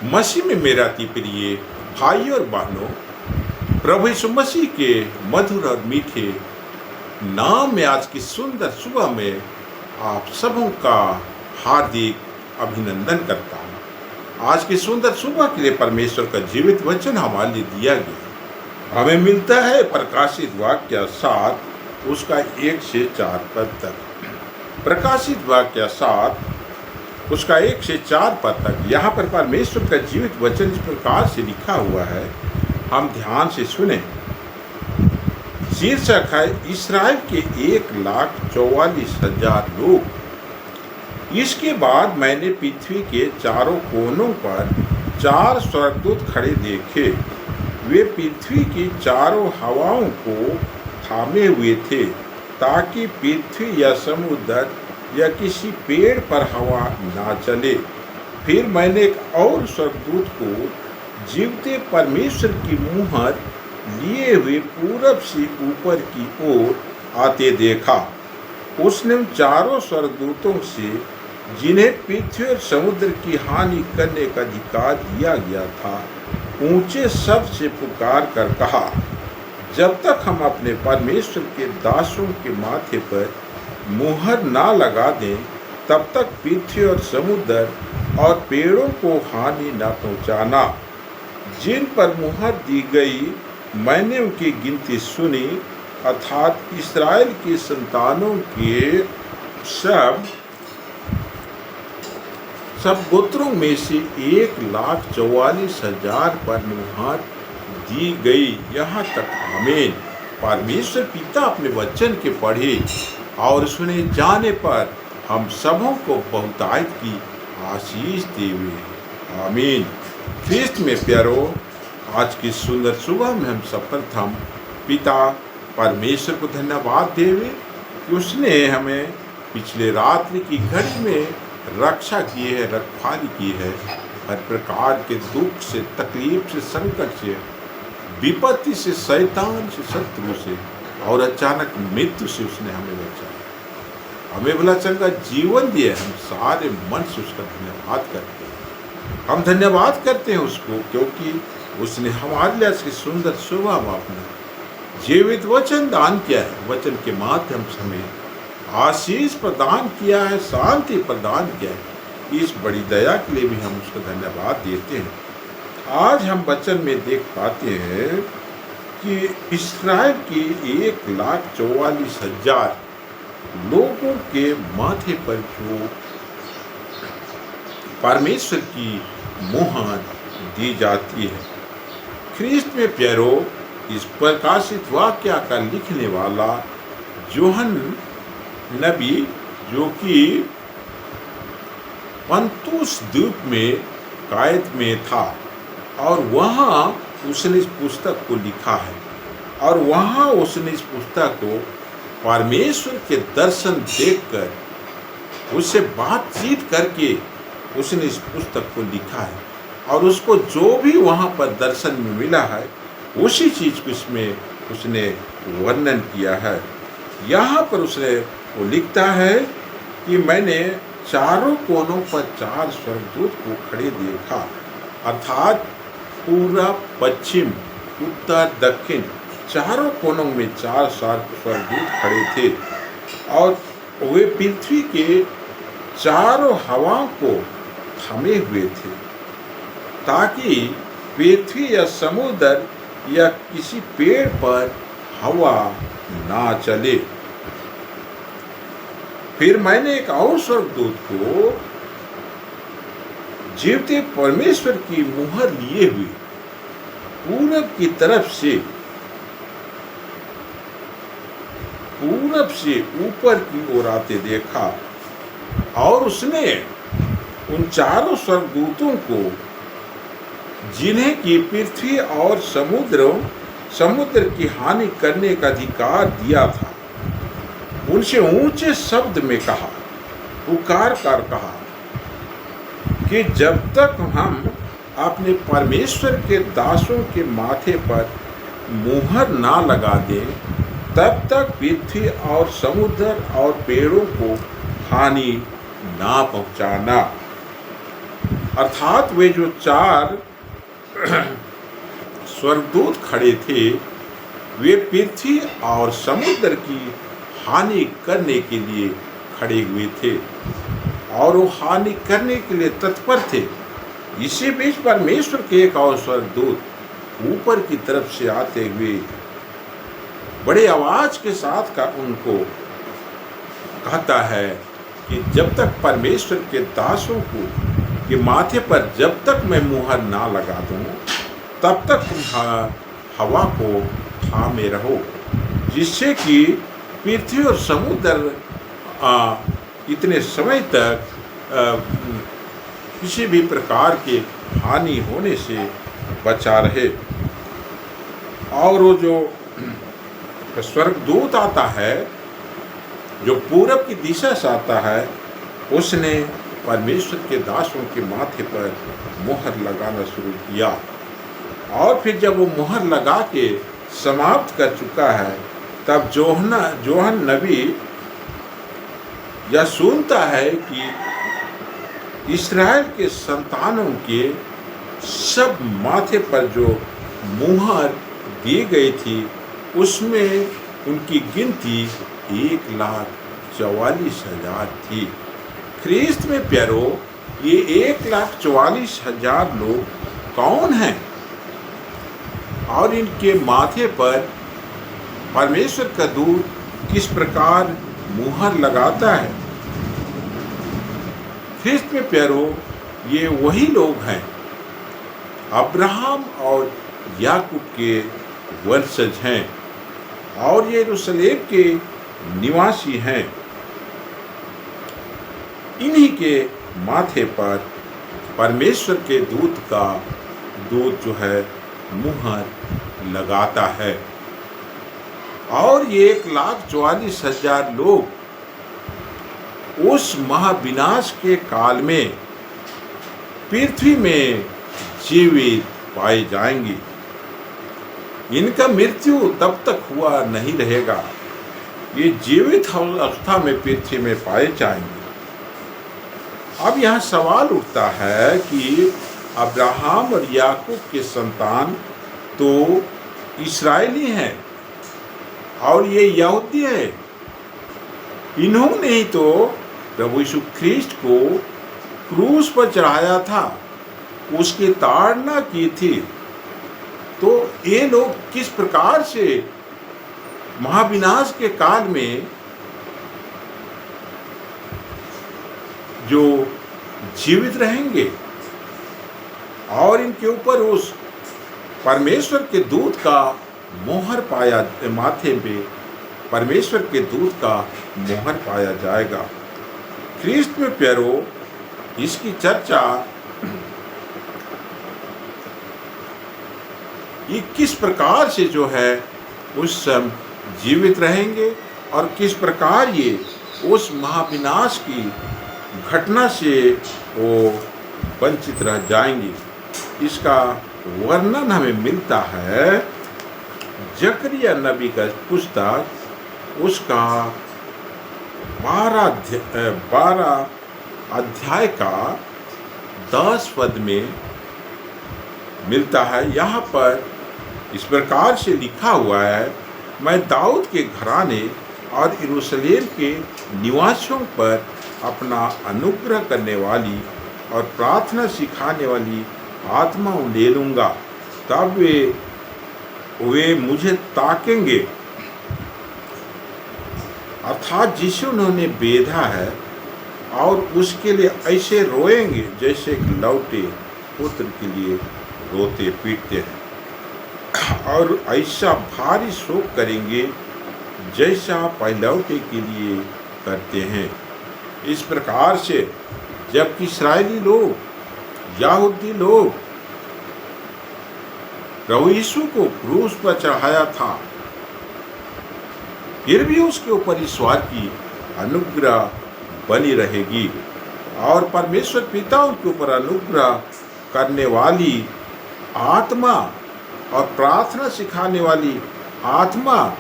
मसीह में मेरा अति प्रिय भाई और बहनों, प्रभु यीशु मसीह के मधुर और मीठे नाम में आज की सुंदर सुबह में आप सबों का हार्दिक अभिनंदन करता हूँ। आज की सुंदर सुबह के लिए परमेश्वर का जीवित वचन हमारे लिए दिया गया हमें मिलता है प्रकाशित वाक्य 7 उसका 1 से 4 पद तक। प्रकाशित वाक्य 7 उसका 1 से 4 पद तक। यहाँ पर परमेश्वर का जीवित वचन इस प्रकार से लिखा हुआ है, हम ध्यान से सुने। शीर्षक है इस्राएल के 1,44,000 लोग। इसके बाद मैंने पृथ्वी के चारों कोनों पर 4 स्वर्गदूत खड़े देखे। वे पृथ्वी की चारों हवाओं को थामे हुए थे, ताकि पृथ्वी या समुद्र या किसी पेड़ पर हवा ना चले। फिर मैंने एक और स्वर्गदूत को जीवते परमेश्वर की मुहर लिए हुए पूरब से ऊपर की ओर आते देखा। उसने उन चारों स्वर्गदूतों से, जिन्हें पृथ्वी और समुद्र की हानि करने का अधिकार दिया गया था, ऊंचे शब्द से पुकार कर कहा, जब तक हम अपने परमेश्वर के दासों के माथे पर मुहर ना लगा दें, तब तक पृथ्वी और समुद्र और पेड़ों को हानि न पहुंचाना। जिन पर मुहर दी गई मैंने उनकी गिनती सुनी, अर्थात इस्राएल की संतानों के सब गोत्रों में से 1,44,000 पर मुहर दी गई। यहाँ तक आमीन। परमेश्वर पिता अपने वचन के पढ़े और सुने जाने पर हम सबों को बहुतायत की आशीष देवे। आमीन। ख्रिस्त में प्यारो, आज की सुंदर सुबह में हम सर्वप्रथम पिता परमेश्वर को धन्यवाद देवे कि उसने हमें पिछले रात्रि की घड़ी में रक्षा की है, रखवाली की है। हर प्रकार के दुख से, तकलीफ से, संकट से, विपत्ति से, शैतान से, शत्रु से और अचानक मृत्यु से उसने हमें बचाया, हमें भला चंगा जीवन दिया। हम सारे मन से उसका धन्यवाद करते हैं। हम धन्यवाद करते हैं उसको, क्योंकि उसने हमारे लिए आज की सुंदर सुबह में अपना जीवित वचन दान किया है। वचन के माध्यम से हमें आशीष प्रदान किया है, शांति प्रदान किया है। इस बड़ी दया के लिए भी हम उसको धन्यवाद देते हैं। आज हम वचन में देख पाते हैं कि इस्राएल के 1,44,000 लोगों के माथे पर जो परमेश्वर की मुहर दी जाती है। ख्रिस्त में प्यारो, इस प्रकाशित वाक्य का लिखने वाला यूहन्ना नबी, जो कि पंतुस द्वीप में कैद में था, और वहाँ उसने इस पुस्तक को लिखा है। और वहाँ उसने इस पुस्तक को परमेश्वर के दर्शन देखकर, उससे बातचीत करके उसने इस पुस्तक को लिखा है। और उसको जो भी वहाँ पर दर्शन में मिला है, उसी चीज़ को इसमें उसने वर्णन किया है। यहाँ पर उसने वो लिखता है कि मैंने चारों कोनों पर 4 स्वर्गदूत को खड़े देखा, अर्थात पूरब, पश्चिम, उत्तर, दक्षिण, चारों कोनों में 4 स्वर्गदूत खड़े थे। और वे पृथ्वी के चारों हवाओं को थामे हुए थे, ताकि पृथ्वी या समुद्र या किसी पेड़ पर हवा ना चले। फिर मैंने एक और स्वर्गदूत को जीवते परमेश्वर की मुहर लिए हुए पूरब की तरफ से ऊपर की ओर आते देखा। और उसने उन चारों स्वर्गदूतों को, जिन्हें की पृथ्वी और समुद्र की हानि करने का अधिकार दिया था, उनसे ऊंचे शब्द में कहा, पुकार कर कहा कि जब तक हम अपने परमेश्वर के दासों के माथे पर मुहर ना लगा दें, तब तक पृथ्वी और समुद्र और पेड़ों को हानि ना पहुंचाना। अर्थात वे जो 4 स्वर्गदूत खड़े थे, वे पृथ्वी और समुद्र की हानि करने के लिए खड़े हुए थे और वो हानि करने के लिए तत्पर थे। इसी बीच परमेश्वर के एक और स्वर्गदूत ऊपर की तरफ से आते हुए बड़े आवाज के साथ का उनको कहता है कि जब तक परमेश्वर के दासों को के माथे पर जब तक मैं मुहर ना लगा दूं, तब तक तुम हवा को थामे रहो, जिससे कि पृथ्वी और समुद्र इतने समय तक किसी भी प्रकार के हानि होने से बचा रहे। और वो जो स्वर्गदूत आता है, जो पूरब की दिशा से आता है, उसने परमेश्वर के दासों के माथे पर मुहर लगाना शुरू किया। और फिर जब वो मुहर लगा के समाप्त कर चुका है, तब जोहन नबी यह सुनता है कि इस्राएल के संतानों के सब माथे पर जो मुहर दी गई थी, उसमें उनकी गिनती 1,44,000 थी। ख्रीस्त में प्यारो, ये 1,44,000 लोग कौन हैं और इनके माथे पर परमेश्वर का दूत किस प्रकार मुहर लगाता है? ख्रीस्त में प्यारो, ये वही लोग हैं, अब्राहम और याकूब के वंशज हैं और ये यरूशलेम के निवासी हैं। इन्हीं के माथे पर परमेश्वर के दूत जो है मुहर लगाता है। और ये 1,44,000 लोग उस महाविनाश के काल में पृथ्वी में जीवित पाए जाएंगे। इनका मृत्यु तब तक हुआ नहीं रहेगा, ये जीवित अवस्था में पृथ्वी में पाए जाएंगे। अब यहाँ सवाल उठता है कि अब्राहम और याकूब के संतान तो इस्राएली हैं और ये यहूदी है। इन्होंने ही तो प्रभु यीशु ख्रीस्ट को क्रूस पर चढ़ाया था, उसकी ताड़ना की थी। तो ये लोग किस प्रकार से महाविनाश के काल में जो जीवित रहेंगे और इनके ऊपर उस परमेश्वर के दूत का मोहर पाया, माथे पे परमेश्वर के दूत का मोहर पाया जाएगा। ख्रीस्त में प्यारो, इसकी चर्चा ये किस प्रकार से जो है उस समय जीवित रहेंगे और किस प्रकार ये उस महाविनाश की घटना से वो वंचित रह जाएंगे, इसका वर्णन हमें मिलता है जकरिया नबी का पुस्तक, उसका 12 अध्याय का 10 पद में मिलता है। यहाँ पर इस प्रकार से लिखा हुआ है, मैं दाऊद के घराने और यरूशलेम के निवासियों पर अपना अनुग्रह करने वाली और प्रार्थना सिखाने वाली आत्मा ले लूँगा, तब वे मुझे ताकेंगे। अर्थात जिसे उन्होंने बेधा है और उसके लिए ऐसे रोएंगे जैसे कि लौटे पुत्र के लिए रोते पीटते हैं, और ऐसा भारी शोक करेंगे जैसा पहलौटे के लिए करते हैं। इस प्रकार से जबकि इस्राएली लोग, यहूदी लोग प्रभु यीशु को क्रूस पर चढ़ाया था, फिर भी उसके ऊपर ईश्वर की अनुग्रह बनी रहेगी और परमेश्वर पिता उनके ऊपर अनुग्रह करने वाली आत्मा और प्रार्थना सिखाने वाली आत्मा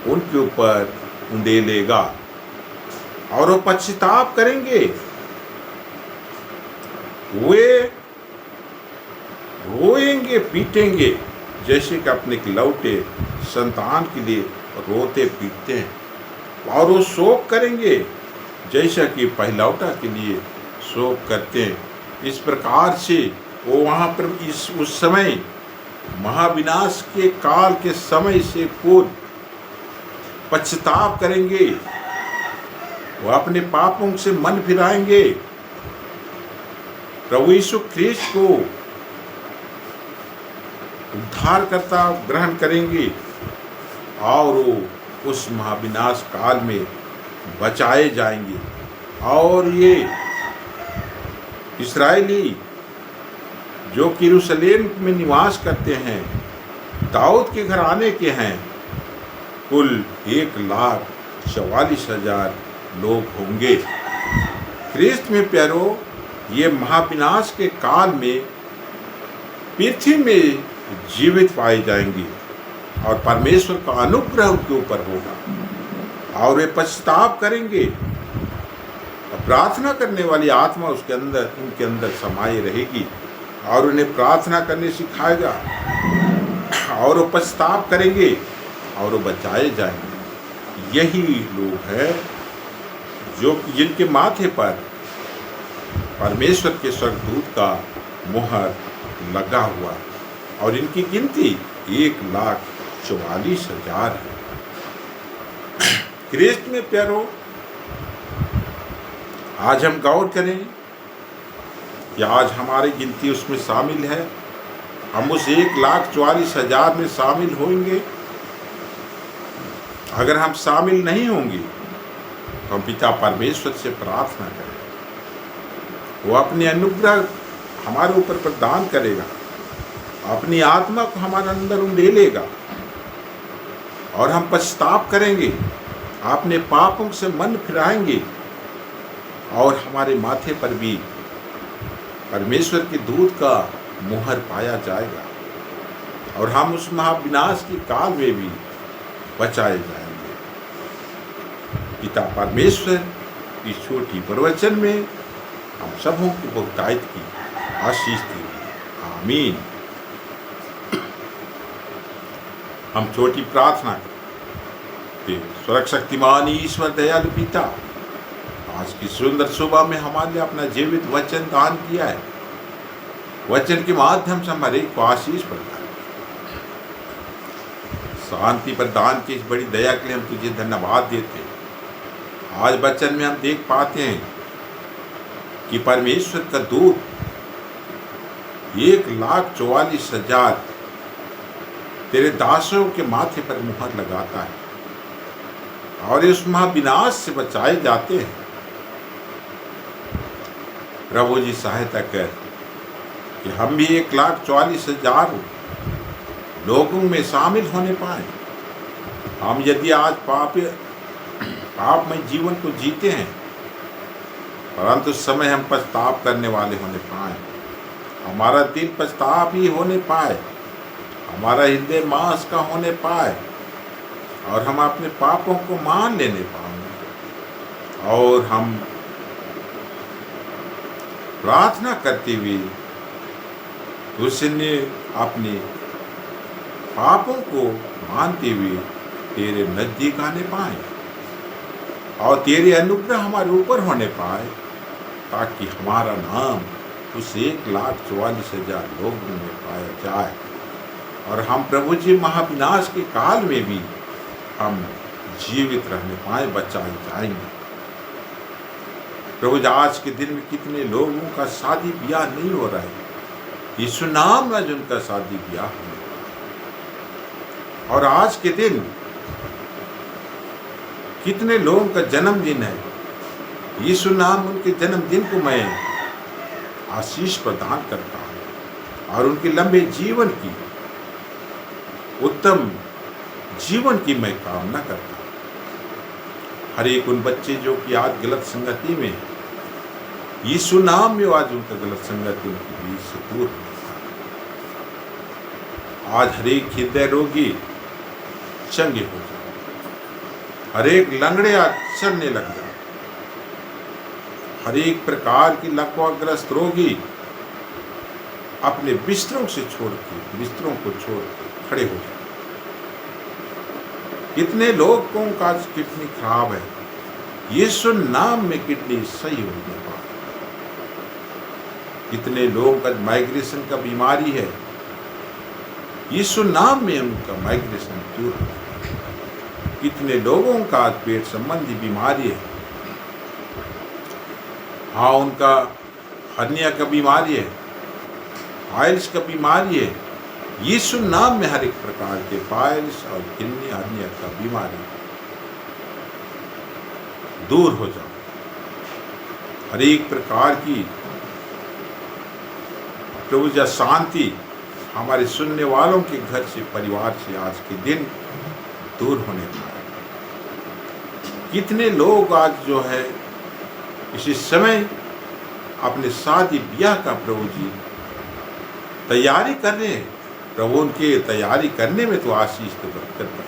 उनके ऊपर उंडेलेगा और वो पश्चाताप करेंगे। वे रोएंगे पीटेंगे जैसे कि अपने लौटे संतान के लिए रोते पीटते हैं, और वो शोक करेंगे जैसा कि पहलौटा के लिए शोक करते हैं। इस प्रकार से वो वहाँ पर उस समय महाविनाश के काल के समय से पूर्व पश्चाताप करेंगे, वो अपने पापों से मन फिराएंगे, प्रभु यीशु ख्रीस्त को उद्धारकर्ता ग्रहण करेंगे और वो उस महाविनाश काल में बचाए जाएंगे। और ये इस्राएली जो कि यरूशलेम में निवास करते हैं, दाऊद के घराने के हैं, कुल 1,44,000 लोग होंगे। ख्रीस्त में प्यारो, ये महाविनाश के काल में पृथ्वी में जीवित पाए जाएंगे और परमेश्वर का अनुग्रह उनके ऊपर होगा और वे पश्चाताप करेंगे। प्रार्थना करने वाली आत्मा उनके अंदर समाई रहेगी और उन्हें प्रार्थना करने सिखाएगा और वो पश्चाताप करेंगे और वो बचाए जाएंगे। यही लोग हैं जिनके माथे पर परमेश्वर के स्वर्गदूत का मुहर लगा हुआ है और इनकी गिनती 1,44,000 है। ख्रीस्त में प्यारो, आज हम गौर करें कि आज हमारी गिनती उसमें शामिल है। हम उस 1,44,000 में शामिल होंगे। अगर हम शामिल नहीं होंगे तो हम पिता परमेश्वर से प्रार्थना करें, वो अपने अनुग्रह हमारे ऊपर प्रदान करेगा, अपनी आत्मा को हमारे अंदर ले लेगा और हम पश्चाताप करेंगे, अपने पापों से मन फिराएंगे और हमारे माथे पर भी परमेश्वर के दूत का मुहर पाया जाएगा और हम उस महाविनाश की काल में भी बचाए जाएंगे। पिता परमेश्वर इस छोटी प्रवचन में हम सबों की बहुतायत की आशीष देंगे। आमीन। हम छोटी प्रार्थना करते। स्वर्ग शक्तिमान ईश्वर दयालु पिता, आज की सुंदर सुबह में हमारे लिए अपना जीवित वचन दान किया है। वचन के माध्यम से हमारे को आशीष प्रदान, शांति प्रदान की इस बड़ी दया के लिए हम तुझे धन्यवाद देते हैं। आज वचन में हम देख पाते हैं कि परमेश्वर का दूत 1,44,000 तेरे दासों के माथे पर मुहर लगाता है और इस महाविनाश से बचाए जाते हैं। प्रभु जी सहायता कर कि हम भी 1,44,000 लोगों में शामिल होने पाए। हम यदि आज पापमय जीवन को जीते हैं, परंतु उस समय हम पश्चाताप करने वाले होने पाए, हमारा दिल पश्चाताप ही होने पाए, हमारा हृदय मांस का होने पाए और हम अपने पापों को मान लेने पाएंगे और हम प्रार्थना करते हुए उसने अपने पापों को मानते हुए तेरे नजदीक आने पाए और तेरे अनुग्रह हमारे ऊपर होने पाए, ताकि हमारा नाम उस 1,44,000 लोगों में पाया जाए और हम प्रभु जी महाविनाश के काल में भी हम जीवित रहने पाए, बचाए जाएंगे। प्रभु जी, आज के दिन में कितने लोगों का शादी ब्याह नहीं हो रहा है, यीशु नाम में जिनका शादी ब्याह होने, और आज के दिन कितने लोगों का जन्मदिन है, यीशु नाम उनके जन्मदिन को मैं आशीष प्रदान करता हूँ और उनके लंबे जीवन की, उत्तम जीवन की मैं कामना करता हूँ। हर एक उन बच्चे जो कि आज गलत संगति में, यीशु नाम में आज उनका गलत संगति उनके बीच से दूर होता है। आज हर एक हृदय रोगी चंगे हो जाए, हर एक लंगड़े आज चलने लग जाए, हर एक प्रकार की लकवाग्रस्त रोगी अपने बिस्तरों को छोड़ के खड़े हो जाए। कितने लोगों का किडनी खराब है, यीशु नाम में किडनी सही होने पाए। कितने लोगों का माइग्रेशन का बीमारी है, यीशु नाम में उनका माइग्रेशन दूर हो पाए। कितने लोगों का पेट संबंधी बीमारी है, हाँ उनका हर्निया का बीमारी है, पाइल्स का बीमारी है, यीशु नाम में हर एक प्रकार के पाइल्स और किडनी हर्निया का बीमारी दूर हो जाओ। हर एक प्रकार की प्रभु जी शांति हमारे सुनने वालों के घर से, परिवार से आज के दिन दूर होने पाए। कितने लोग आज जो है इसी समय अपने शादी ब्याह का प्रभु जी तैयारी कर रहे हैं। प्रभु उनके तैयारी करने में तो आशीष तो बरकत है।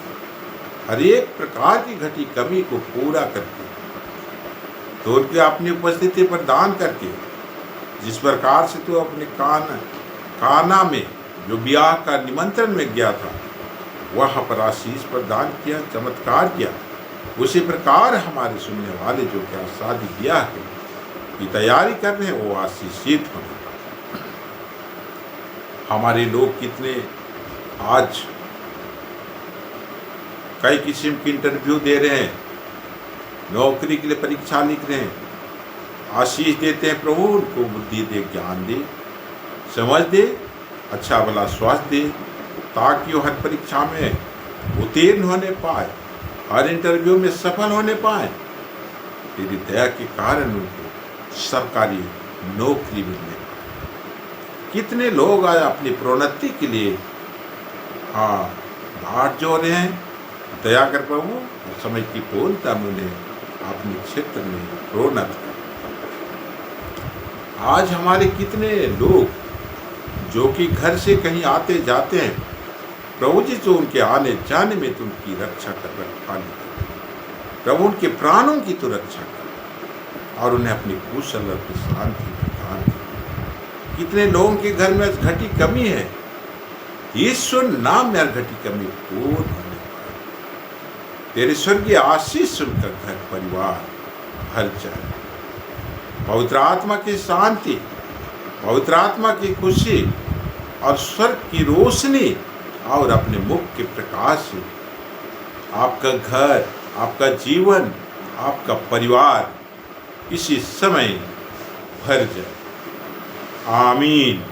हर एक प्रकार की घटी कमी को पूरा करके, तो उनके अपनी उपस्थिति प्रदान करके, जिस प्रकार से तो अपने काना में जो ब्याह का निमंत्रण में गया था, वह पर आशीष प्रदान किया, चमत्कार किया। उसी प्रकार हमारे सुनने वाले जो क्या शादी ब्याह की तैयारी कर रहे हैं, वो आशीषित होने। हमारे लोग कितने आज कई किस्म की इंटरव्यू दे रहे हैं, नौकरी के लिए परीक्षा लिख रहे हैं, आशीष देते हैं। प्रभु उनको बुद्धि दे, ज्ञान दे, समझ दे, अच्छा भला स्वास्थ्य दे, ताकि वो हर परीक्षा में उत्तीर्ण होने पाए, हर इंटरव्यू में सफल होने पाए। तेरी दया के कारण उनको सरकारी नौकरी मिलने पाए। कितने लोग आज अपनी प्रोन्नति के लिए भाट जो रहे हैं, दया कर प्रभु और समय की पूर्णता में उन्हें अपने क्षेत्र में प्रोन्नत कर। आज हमारे कितने लोग जो कि घर से कहीं आते जाते हैं, प्रभु जी जो उनके आने जाने में तो उनकी रक्षा कर रखा नहीं, प्रभु उनके प्राणों की तो रक्षा कर और उन्हें अपनी कुशल और शांति प्रदान कर। कितने लोगों के घर में घटी कमी है, ईश्वर नाम में घटी कमी पूर्ण होने पाए। तेरे स्वर्गीय आशीष सुनकर घर परिवार भर जाए। पवित्र आत्मा की शांति, पवित्र आत्मा की खुशी और स्वर्ग की रोशनी और अपने मुख के प्रकाश से आपका घर, आपका जीवन, आपका परिवार इसी समय भर जाए। आमीन।